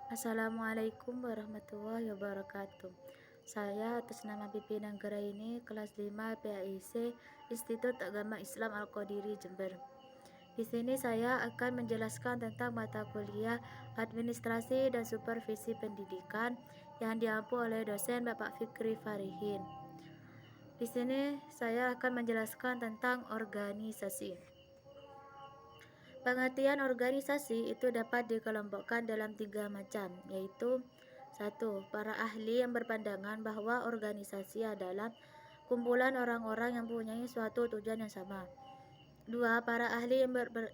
Assalamualaikum warahmatullahi wabarakatuh. Saya atas nama pimpinan Anggraini kelas 5 PAIC Institut Agama Islam Al-Qadiri Jember. Di sini saya akan menjelaskan tentang mata kuliah Administrasi dan Supervisi Pendidikan yang diampu oleh dosen Bapak Fikri Farihin. Di sini saya akan menjelaskan tentang organisasi. Pengertian organisasi itu dapat dikelompokkan dalam 3 macam, yaitu 1. Para ahli yang berpandangan bahwa organisasi adalah kumpulan orang-orang yang mempunyai suatu tujuan yang sama. 2. Para ahli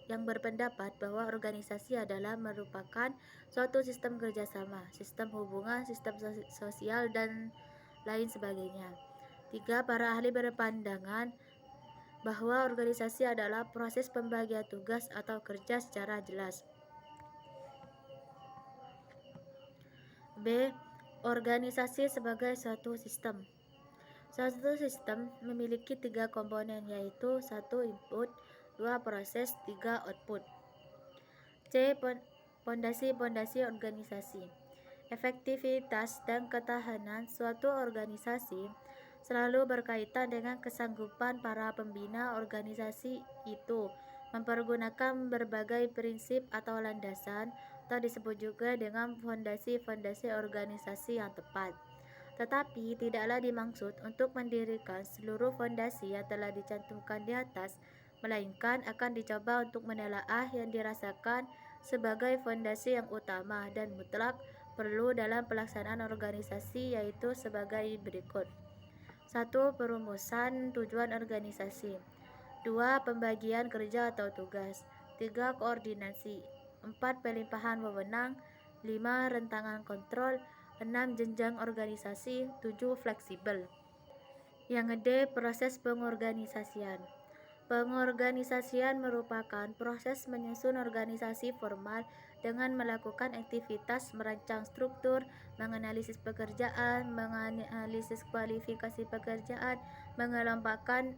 yang berpendapat bahwa organisasi adalah merupakan suatu sistem kerjasama, sistem hubungan, sistem sosial, dan lain sebagainya. 3. Para ahli berpandangan bahwa organisasi adalah proses pembagian tugas atau kerja secara jelas. B. Organisasi sebagai suatu sistem. Suatu sistem memiliki 3 komponen, yaitu 1. Input, 2. Proses, 3. Output. C. Pondasi organisasi. Efektivitas dan ketahanan suatu organisasi selalu berkaitan dengan kesanggupan para pembina organisasi itu mempergunakan berbagai prinsip atau landasan, atau disebut juga dengan fondasi-fondasi organisasi yang tepat. Tetapi tidaklah dimaksud untuk mendirikan seluruh fondasi yang telah dicantumkan di atas, melainkan akan dicoba untuk menelaah yang dirasakan sebagai fondasi yang utama dan mutlak perlu dalam pelaksanaan organisasi, yaitu sebagai berikut. 1. Perumusan tujuan organisasi. 2. Pembagian kerja atau tugas. 3. Koordinasi. 4. Pelimpahan wewenang. 5. Rentangan kontrol. 6. Jenjang organisasi. 7. Fleksibel. Yang D. Proses pengorganisasian. Pengorganisasian merupakan proses menyusun organisasi formal dengan melakukan aktivitas merancang struktur, menganalisis pekerjaan, menganalisis kualifikasi pekerjaan, mengelompokkan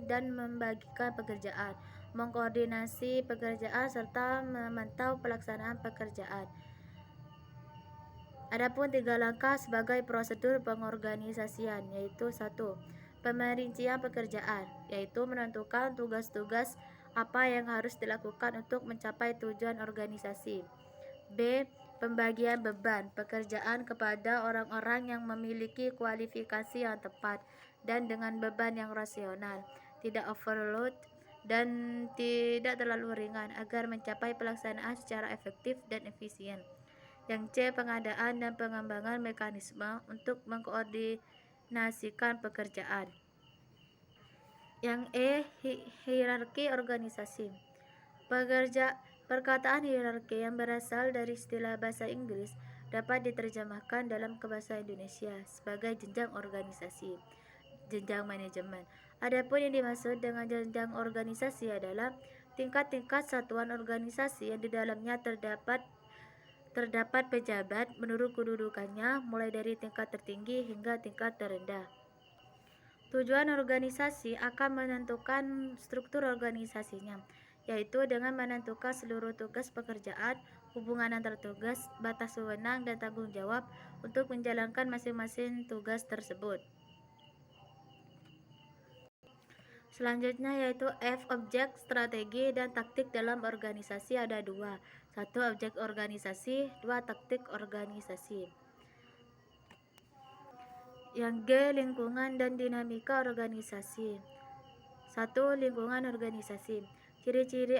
dan membagikan pekerjaan, mengkoordinasi pekerjaan, serta memantau pelaksanaan pekerjaan. Adapun 3 langkah sebagai prosedur pengorganisasian, yaitu 1. Pemerincian pekerjaan, yaitu menentukan tugas-tugas apa yang harus dilakukan untuk mencapai tujuan organisasi. B. Pembagian beban pekerjaan kepada orang-orang yang memiliki kualifikasi yang tepat dan dengan beban yang rasional, tidak overload dan tidak terlalu ringan, agar mencapai pelaksanaan secara efektif dan efisien. Yang C. Pengadaan dan pengembangan mekanisme untuk mengkoordinasikan pekerjaan. Yang E. Hierarki organisasi. Perkataan hierarki yang berasal dari istilah bahasa Inggris dapat diterjemahkan dalam bahasa Indonesia sebagai jenjang organisasi, jenjang manajemen. Adapun yang dimaksud dengan jenjang organisasi adalah tingkat-tingkat satuan organisasi yang di dalamnya terdapat pejabat menurut kedudukannya, mulai dari tingkat tertinggi hingga tingkat terendah. Tujuan organisasi akan menentukan struktur organisasinya, yaitu dengan menentukan seluruh tugas pekerjaan, hubungan antar tugas, batas wewenang, dan tanggung jawab untuk menjalankan masing-masing tugas tersebut. Selanjutnya yaitu F. Objek, strategi, dan taktik dalam organisasi ada 2. 1. Objek organisasi. 2. Taktik organisasi. Yang G. Lingkungan dan dinamika organisasi. 1. Lingkungan organisasi.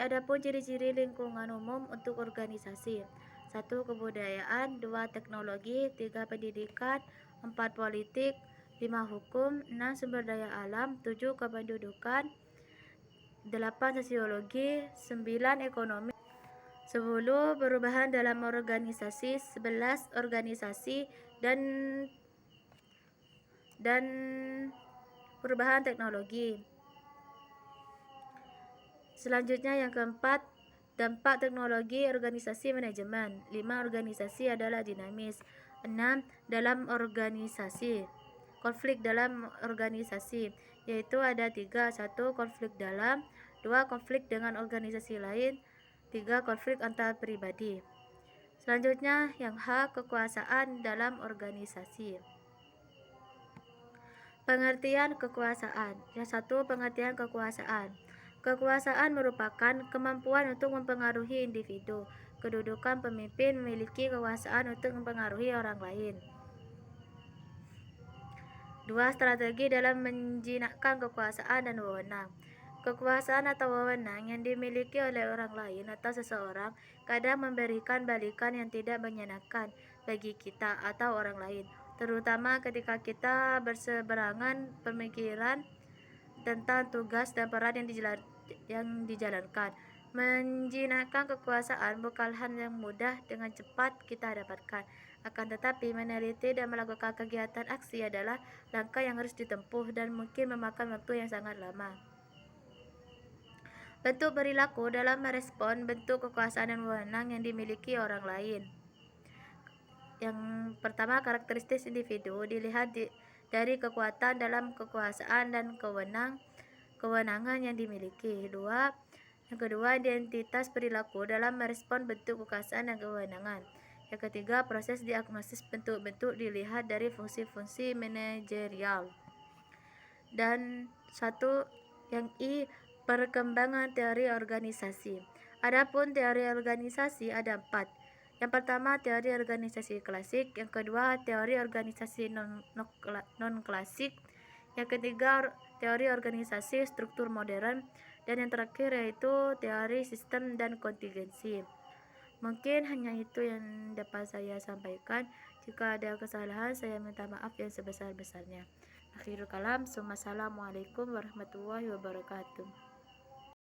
Adapun ciri-ciri lingkungan umum untuk organisasi. 1. Kebudayaan. 2. Teknologi. 3. Pendidikan. 4. Politik. 5. Hukum. 6. Sumber daya alam. 7. Kependudukan. 8. Sosiologi. 9. Ekonomi. 10. Perubahan dalam organisasi. 11. Organisasi dan perubahan teknologi. Selanjutnya yang keempat, dampak teknologi organisasi manajemen. 5. Organisasi adalah dinamis. 6. Dalam organisasi. Konflik dalam organisasi, yaitu ada 3. 1. Konflik dalam. 2. Konflik dengan organisasi lain. 3. Konflik antar pribadi. Selanjutnya, yang H, kekuasaan dalam organisasi. Pengertian kekuasaan. Yang satu, pengertian kekuasaan. Kekuasaan merupakan kemampuan untuk mempengaruhi individu. Kedudukan pemimpin memiliki kekuasaan untuk mempengaruhi orang lain. 2. Strategi dalam menjinakkan kekuasaan dan wewenang. Kekuasaan atau wewenang yang dimiliki oleh orang lain atau seseorang kadang memberikan balikan yang tidak menyenangkan bagi kita atau orang lain, terutama ketika kita berseberangan pemikiran tentang tugas dan peran yang dijalankan. Menjinakkan kekuasaan bukan hal yang mudah dengan cepat kita dapatkan. Akan tetapi, meneliti dan melakukan kegiatan aksi adalah langkah yang harus ditempuh dan mungkin memakan waktu yang sangat lama. Bentuk perilaku dalam merespon bentuk kekuasaan dan wewenang yang dimiliki orang lain. Yang pertama, karakteristik individu dilihat dari kekuatan dalam kekuasaan dan kewenangan yang dimiliki. Yang kedua, identitas perilaku dalam merespon bentuk kekuasaan dan kewenangan. Yang ketiga, proses diagnosis bentuk-bentuk dilihat dari fungsi-fungsi manajerial. Dan yang I, perkembangan teori organisasi. Adapun teori organisasi ada 4. Yang pertama, teori organisasi klasik. Yang kedua, teori organisasi non-klasik. Yang ketiga, teori organisasi struktur modern. Dan yang terakhir yaitu teori sistem dan kontingensi. Mungkin hanya itu yang dapat saya sampaikan. Jika ada kesalahan, saya minta maaf yang sebesar-besarnya. Akhirul kalam, assalamualaikum warahmatullahi wabarakatuh.